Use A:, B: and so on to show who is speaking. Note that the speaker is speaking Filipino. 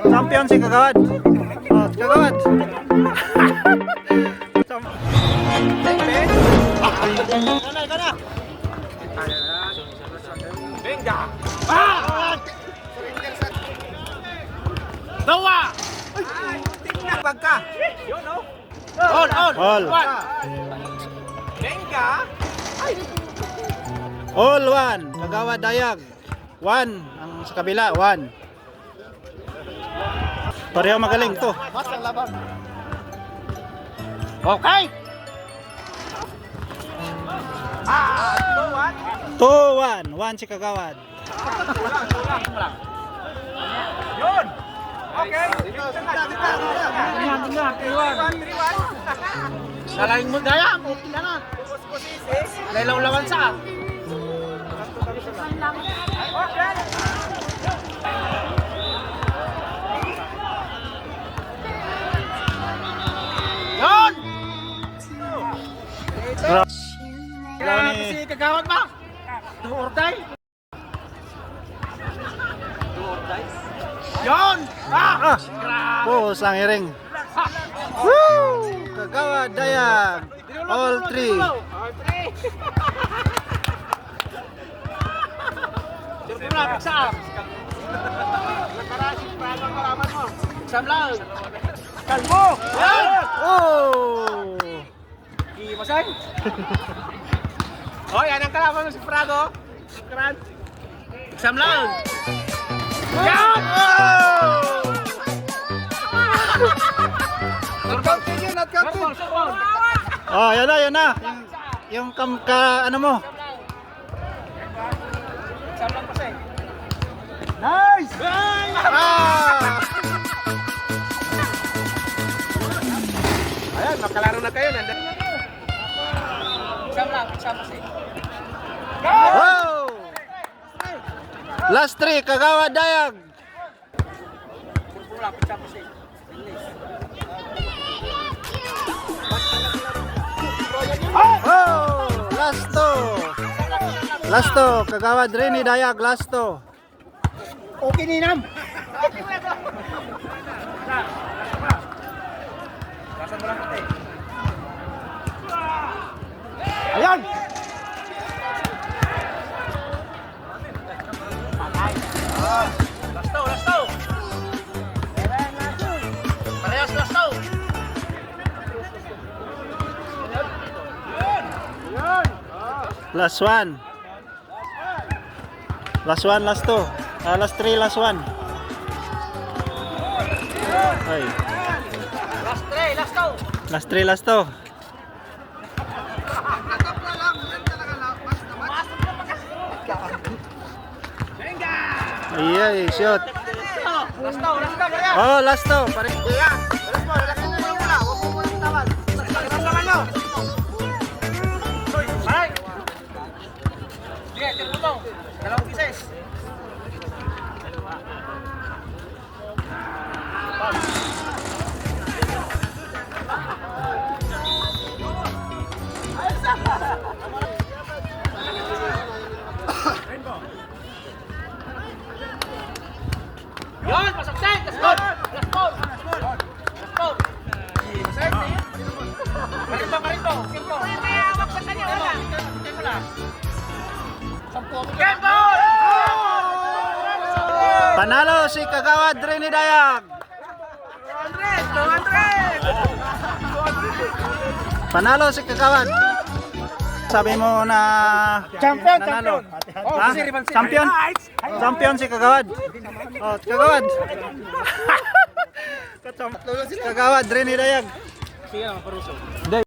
A: Champion si Kagawad. Oh, si Kagawad.
B: Venga. Ah! Dawa. Pagka. Yun no.
A: All.
B: Venga.
A: All one. Kagawad Dayag. One. Ang sa kabila, one. Pareho magaling to.
B: Okay.
A: 2-1. One si Kagawad.
B: Yun. Okay. Tingnan. 3-1. Salaing mo daya, okay na na. Lailaw-lawan sa. Okay. Yun! Grabe si Kagawad ba? Duorday? Yun! Ah!
A: Pus ang iring. Woo! Kagawad Dayag. All three.
B: Sirpula, piksam. Piksam lang. Kalbo! Yan!
A: Oh!
B: Di masay? Oh, yan ang kalaban mo si Frago. Kran. Piksam lang. Yan!
A: Oh! Oh, yan na, yan na. Yung ano mo.
B: Piksam lang pasay.
A: Nice! Ah!
B: Ayan, makalaro na kayo. Piksam lang, piksam pasay.
A: Oh! Last three, Kagawad Dayag.
B: Sirpula, piksam pasay.
A: Oh! Last two. Last two, Kagawad Rini Dayag, last two.
B: Okay ni Nam.
A: Ayan!
B: Lasto, lasto. Parehas lasto.
A: Last one. Last one, last two. Last three, last one. Ay.
B: Last three, lasto.
A: Last three, last two. Ay, shoot.
B: Lasto, lasto, parehas.
A: Oh, last two. Pare.
B: Kuya, alas mo, lalaki mo yung mula. Huwag mo yung tawad. Naman nyo. Maray. Sige, tiro mo. Dalawang pieces. Yun, pasok tayo. Last ball. Last ball. Last ball. Masaya. Marimba, marimba. Simpo. May hawak sa kanya. Wala. Simpo lang. Sampo ako. Game ball!
A: Panalo si Kagawad Rini Dayag.
B: 200.
A: Panalo si Kagawad. Sabi mo na
B: Champion,
A: nanalo.
B: champion. Oh,
A: Ha?
B: kasi ribansi.
A: Champion? Champion si Kagawad. Oh, si Kagawad. Kagawad Rini Dayag.
B: Sige lang, paruso.